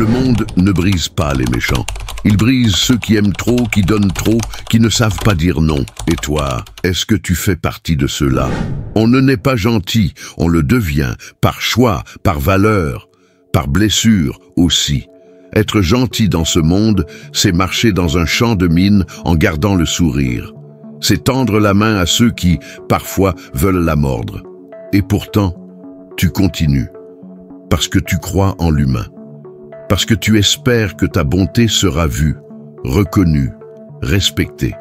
Le monde ne brise pas les méchants. Il brise ceux qui aiment trop, qui donnent trop, qui ne savent pas dire non. Et toi, est-ce que tu fais partie de ceux-là? On ne naît pas gentil, on le devient, par choix, par valeur, par blessure aussi. Être gentil dans ce monde, c'est marcher dans un champ de mine en gardant le sourire. C'est tendre la main à ceux qui, parfois, veulent la mordre. Et pourtant, tu continues, parce que tu crois en l'humain. Parce que tu espères que ta bonté sera vue, reconnue, respectée.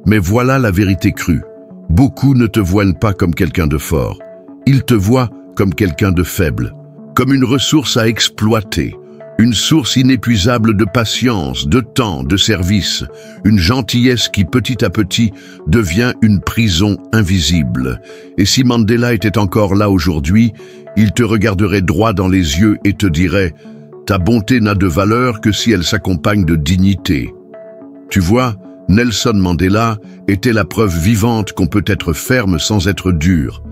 Mais voilà la vérité crue. Beaucoup ne te voient pas comme quelqu'un de fort. Ils te voient comme quelqu'un de faible, comme une ressource à exploiter, une source inépuisable de patience, de temps, de service, une gentillesse qui petit à petit devient une prison invisible. Et si Mandela était encore là aujourd'hui, il te regarderait droit dans les yeux et te dirait « Ta bonté n'a de valeur que si elle s'accompagne de dignité. » Tu vois, Nelson Mandela était la preuve vivante qu'on peut être ferme sans être dur,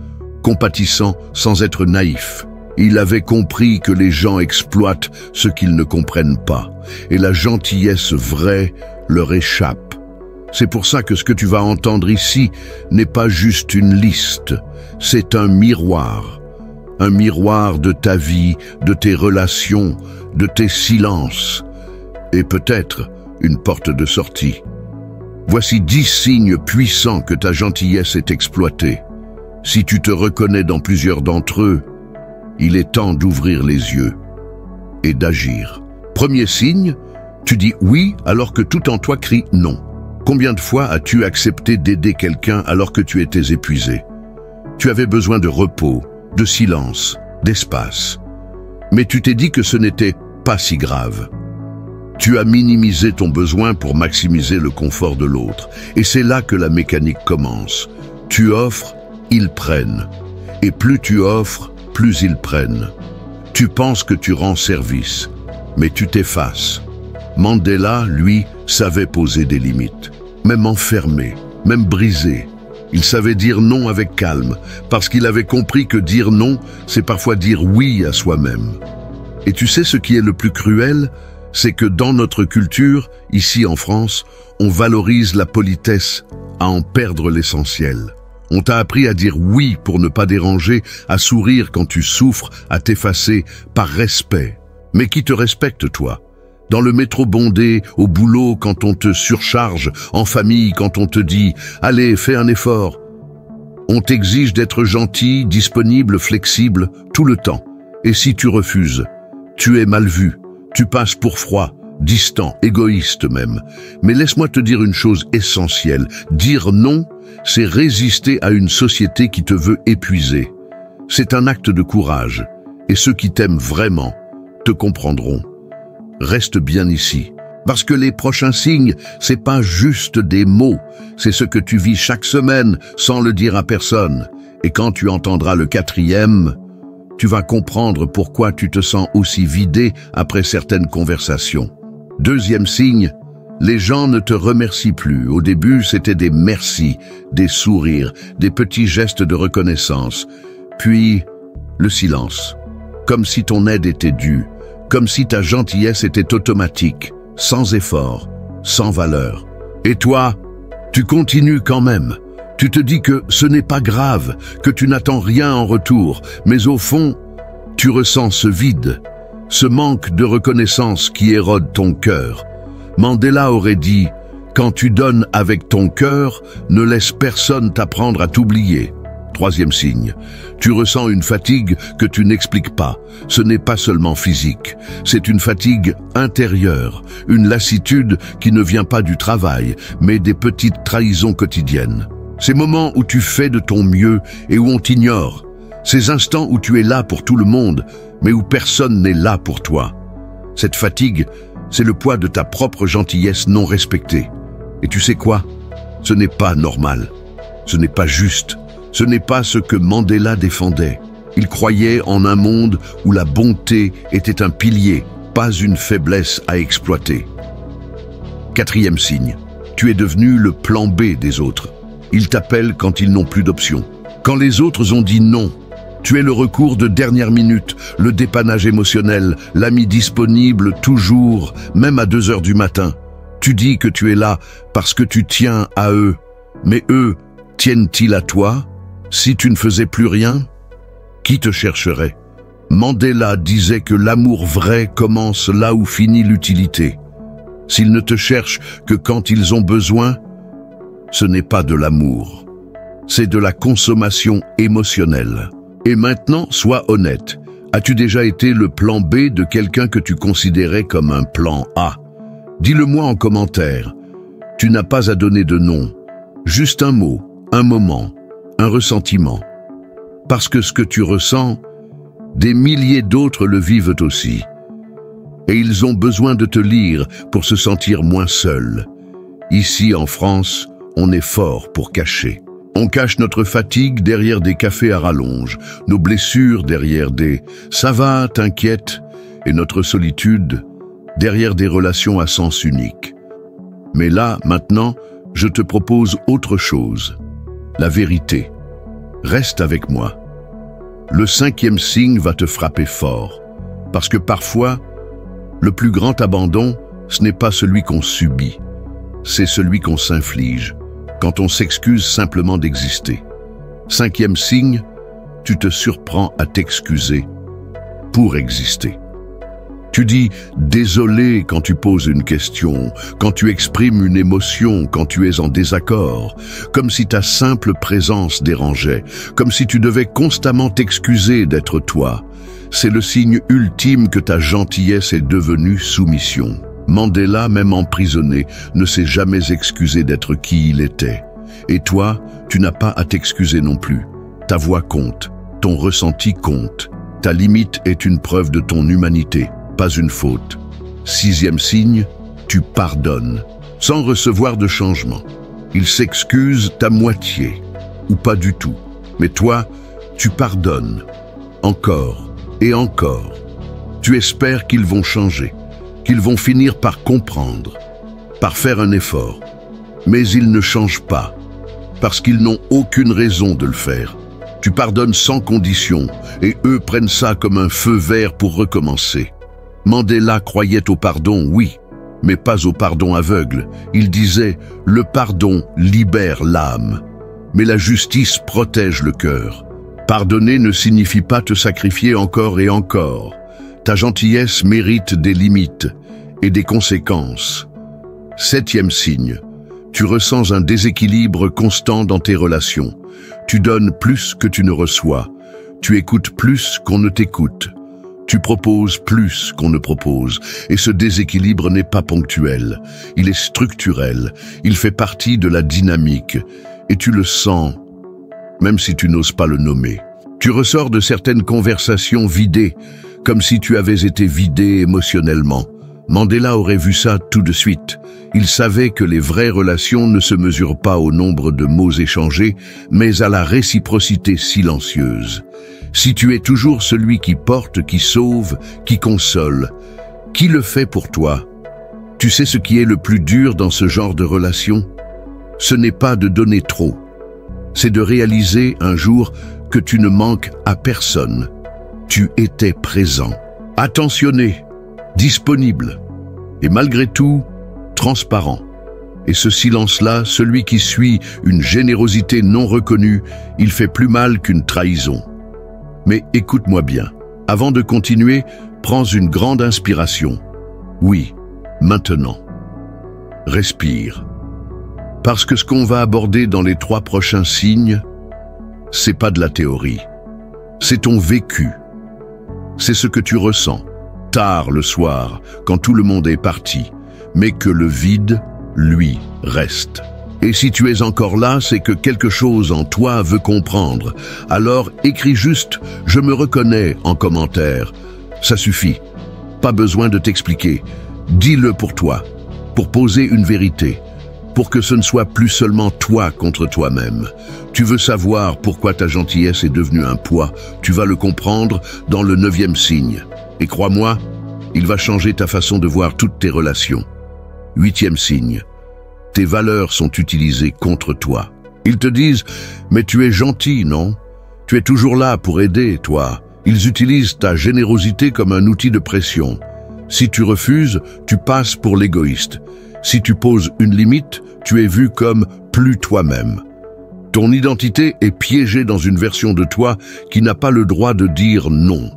compatissant sans être naïf. Il avait compris que les gens exploitent ce qu'ils ne comprennent pas, et la gentillesse vraie leur échappe. C'est pour ça que ce que tu vas entendre ici n'est pas juste une liste, c'est un miroir de ta vie, de tes relations, de tes silences, et peut-être une porte de sortie. Voici 10 signes puissants que ta gentillesse est exploitée. Si tu te reconnais dans plusieurs d'entre eux, il est temps d'ouvrir les yeux et d'agir. Premier signe, tu dis oui alors que tout en toi crie non. Combien de fois as-tu accepté d'aider quelqu'un alors que tu étais épuisé? Tu avais besoin de repos, de silence, d'espace. Mais tu t'es dit que ce n'était pas si grave. Tu as minimisé ton besoin pour maximiser le confort de l'autre. Et c'est là que la mécanique commence. Tu offres, ils prennent. Et plus tu offres, plus ils prennent. Tu penses que tu rends service, mais tu t'effaces. Mandela, lui, savait poser des limites, même enfermé, même brisé. Il savait dire non avec calme, parce qu'il avait compris que dire non, c'est parfois dire oui à soi-même. Et tu sais ce qui est le plus cruel? C'est que dans notre culture, ici en France, on valorise la politesse à en perdre l'essentiel. On t'a appris à dire oui pour ne pas déranger, à sourire quand tu souffres, à t'effacer par respect. Mais qui te respecte, toi? Dans le métro bondé, au boulot quand on te surcharge, en famille quand on te dit « Allez, fais un effort ». On t'exige d'être gentil, disponible, flexible, tout le temps. Et si tu refuses, tu es mal vu, tu passes pour froid, distant, égoïste même. Mais laisse-moi te dire une chose essentielle. Dire non, c'est résister à une société qui te veut épuiser. C'est un acte de courage. Et ceux qui t'aiment vraiment te comprendront. Reste bien ici. Parce que les prochains signes, c'est pas juste des mots. C'est ce que tu vis chaque semaine sans le dire à personne. Et quand tu entendras le 4e, tu vas comprendre pourquoi tu te sens aussi vidé après certaines conversations. 2e signe, les gens ne te remercient plus. Au début, c'était des merci, des sourires, des petits gestes de reconnaissance. Puis, le silence. Comme si ton aide était due, comme si ta gentillesse était automatique, sans effort, sans valeur. Et toi, tu continues quand même. Tu te dis que ce n'est pas grave, que tu n'attends rien en retour, mais au fond, tu ressens ce vide, ce manque de reconnaissance qui érode ton cœur. Mandela aurait dit « Quand tu donnes avec ton cœur, ne laisse personne t'apprendre à t'oublier ». 3e signe, tu ressens une fatigue que tu n'expliques pas. Ce n'est pas seulement physique, c'est une fatigue intérieure, une lassitude qui ne vient pas du travail, mais des petites trahisons quotidiennes. Ces moments où tu fais de ton mieux et où on t'ignore. Ces instants où tu es là pour tout le monde, mais où personne n'est là pour toi. Cette fatigue, c'est le poids de ta propre gentillesse non respectée. Et tu sais quoi? Ce n'est pas normal. Ce n'est pas juste. Ce n'est pas ce que Mandela défendait. Il croyait en un monde où la bonté était un pilier, pas une faiblesse à exploiter. 4e signe, tu es devenu le plan B des autres. Ils t'appellent quand ils n'ont plus d'options. Quand les autres ont dit non, Tu es le recours de dernière minute, le dépannage émotionnel, l'ami disponible toujours, même à 2 heures du matin. Tu dis que tu es là parce que tu tiens à eux. Mais eux, tiennent-ils à toi? Si tu ne faisais plus rien, qui te chercherait? Mandela disait que l'amour vrai commence là où finit l'utilité. S'ils ne te cherchent que quand ils ont besoin, ce n'est pas de l'amour. C'est de la consommation émotionnelle. Et maintenant, sois honnête. As-tu déjà été le plan B de quelqu'un que tu considérais comme un plan A? Dis-le-moi en commentaire. Tu n'as pas à donner de nom. Juste un mot, un moment, un ressentiment. Parce que ce que tu ressens, des milliers d'autres le vivent aussi. Et ils ont besoin de te lire pour se sentir moins seul. Ici, en France, on est fort pour cacher. On cache notre fatigue derrière des cafés à rallonge, nos blessures derrière des « ça va, t'inquiète » et notre solitude derrière des relations à sens unique. Mais là, maintenant, je te propose autre chose. La vérité. Reste avec moi. Le 5e signe va te frapper fort. Parce que parfois, le plus grand abandon, ce n'est pas celui qu'on subit. C'est celui qu'on s'inflige, quand on s'excuse simplement d'exister. 5e signe, tu te surprends à t'excuser pour exister. Tu dis « désolé » quand tu poses une question, quand tu exprimes une émotion, quand tu es en désaccord, comme si ta simple présence dérangeait, comme si tu devais constamment t'excuser d'être toi. C'est le signe ultime que ta gentillesse est devenue soumission. Mandela, même emprisonné, ne s'est jamais excusé d'être qui il était. Et toi, tu n'as pas à t'excuser non plus. Ta voix compte, ton ressenti compte. Ta limite est une preuve de ton humanité, pas une faute. 6e signe, tu pardonnes, sans recevoir de changement. Ils s'excusent à moitié, ou pas du tout. Mais toi, tu pardonnes, encore et encore. Tu espères qu'ils vont changer, qu'ils vont finir par comprendre, par faire un effort. Mais ils ne changent pas, parce qu'ils n'ont aucune raison de le faire. Tu pardonnes sans condition, et eux prennent ça comme un feu vert pour recommencer. Mandela croyait au pardon, oui, mais pas au pardon aveugle. Il disait « le pardon libère l'âme, mais la justice protège le cœur ». Pardonner ne signifie pas te sacrifier encore et encore. Ta gentillesse mérite des limites et des conséquences. 7e signe, tu ressens un déséquilibre constant dans tes relations. Tu donnes plus que tu ne reçois. Tu écoutes plus qu'on ne t'écoute. Tu proposes plus qu'on ne propose, et ce déséquilibre n'est pas ponctuel, il est structurel, il fait partie de la dynamique, et tu le sens, même si tu n'oses pas le nommer. Tu ressors de certaines conversations vidées, comme si tu avais été vidé émotionnellement. Mandela aurait vu ça tout de suite. Il savait que les vraies relations ne se mesurent pas au nombre de mots échangés, mais à la réciprocité silencieuse. Si tu es toujours celui qui porte, qui sauve, qui console, qui le fait pour toi? Tu sais ce qui est le plus dur dans ce genre de relation? Ce n'est pas de donner trop. C'est de réaliser un jour que tu ne manques à personne. Tu étais présent, attentionné, disponible, et malgré tout, transparent. Et ce silence-là, celui qui suit une générosité non reconnue, il fait plus mal qu'une trahison. Mais écoute-moi bien, avant de continuer, prends une grande inspiration. Oui, maintenant. Respire. Parce que ce qu'on va aborder dans les 3 prochains signes, c'est pas de la théorie. C'est ton vécu. C'est ce que tu ressens, tard le soir, quand tout le monde est parti, mais que le vide, lui, reste. Et si tu es encore là, c'est que quelque chose en toi veut comprendre. Alors écris juste « Je me reconnais » en commentaire. Ça suffit. Pas besoin de t'expliquer. Dis-le pour toi, pour poser une vérité, pour que ce ne soit plus seulement toi contre toi-même. Tu veux savoir pourquoi ta gentillesse est devenue un poids. Tu vas le comprendre dans le 9e signe. Et crois-moi, il va changer ta façon de voir toutes tes relations. 8e signe. Tes valeurs sont utilisées contre toi. Ils te disent « Mais tu es gentil, non ? Tu es toujours là pour aider, toi. Ils utilisent ta générosité comme un outil de pression. Si tu refuses, tu passes pour l'égoïste. Si tu poses une limite, tu es vu comme plus toi-même. Ton identité est piégée dans une version de toi qui n'a pas le droit de dire non.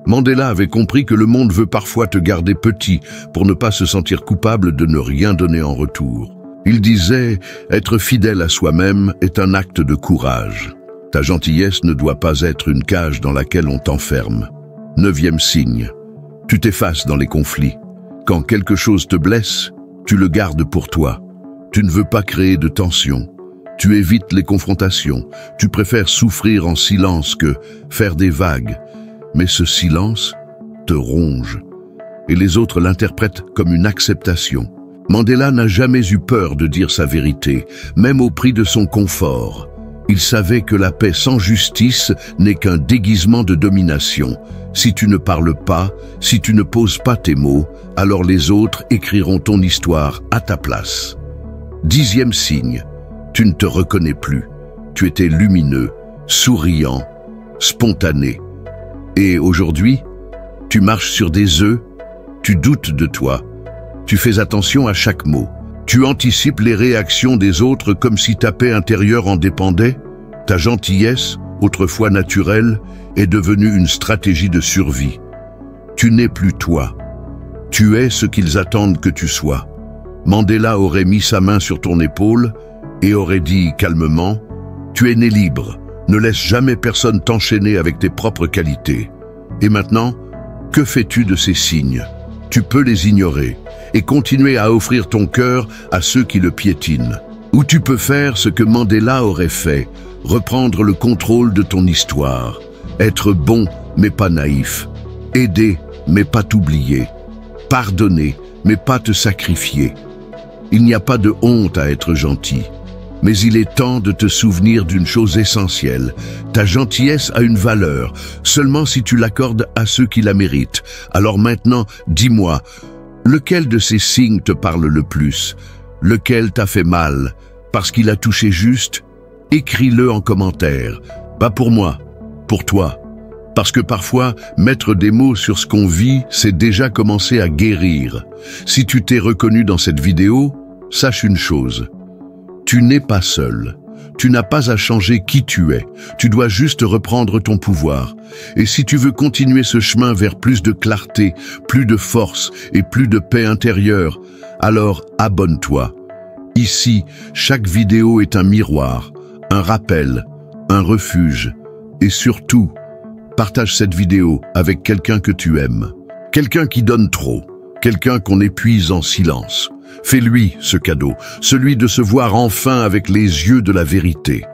Mandela avait compris que le monde veut parfois te garder petit pour ne pas se sentir coupable de ne rien donner en retour. Il disait « Être fidèle à soi-même est un acte de courage ». Ta gentillesse ne doit pas être une cage dans laquelle on t'enferme. 9e signe. Tu t'effaces dans les conflits. Quand quelque chose te blesse, tu le gardes pour toi. Tu ne veux pas créer de tension. Tu évites les confrontations. Tu préfères souffrir en silence que faire des vagues. Mais ce silence te ronge. Et les autres l'interprètent comme une acceptation. Mandela n'a jamais eu peur de dire sa vérité, même au prix de son confort. Il savait que la paix sans justice n'est qu'un déguisement de domination. Si tu ne parles pas, si tu ne poses pas tes mots, alors les autres écriront ton histoire à ta place. 10e signe. Tu ne te reconnais plus. Tu étais lumineux, souriant, spontané. Et aujourd'hui, tu marches sur des œufs, tu doutes de toi, tu fais attention à chaque mot. Tu anticipes les réactions des autres comme si ta paix intérieure en dépendait. Ta gentillesse, autrefois naturelle, est devenue une stratégie de survie. Tu n'es plus toi. Tu es ce qu'ils attendent que tu sois. Mandela aurait mis sa main sur ton épaule et aurait dit calmement « Tu es né libre, ne laisse jamais personne t'enchaîner avec tes propres qualités. » Et maintenant, que fais-tu de ces signes? Tu peux les ignorer et continuer à offrir ton cœur à ceux qui le piétinent. Ou tu peux faire ce que Mandela aurait fait, reprendre le contrôle de ton histoire, être bon mais pas naïf, aider mais pas t'oublier, pardonner mais pas te sacrifier. Il n'y a pas de honte à être gentil, mais il est temps de te souvenir d'une chose essentielle. Ta gentillesse a une valeur, seulement si tu l'accordes à ceux qui la méritent. Alors maintenant, dis-moi, lequel de ces signes te parle le plus? Lequel t'a fait mal? Parce qu'il a touché juste? Écris-le en commentaire. Pas pour moi, pour toi. Parce que parfois, mettre des mots sur ce qu'on vit, c'est déjà commencer à guérir. Si tu t'es reconnu dans cette vidéo, sache une chose. Tu n'es pas seul. Tu n'as pas à changer qui tu es. Tu dois juste reprendre ton pouvoir. Et si tu veux continuer ce chemin vers plus de clarté, plus de force et plus de paix intérieure, alors abonne-toi. Ici, chaque vidéo est un miroir, un rappel, un refuge. Et surtout, partage cette vidéo avec quelqu'un que tu aimes. Quelqu'un qui donne trop. Quelqu'un qu'on épuise en silence. Fais-lui ce cadeau, celui de se voir enfin avec les yeux de la vérité.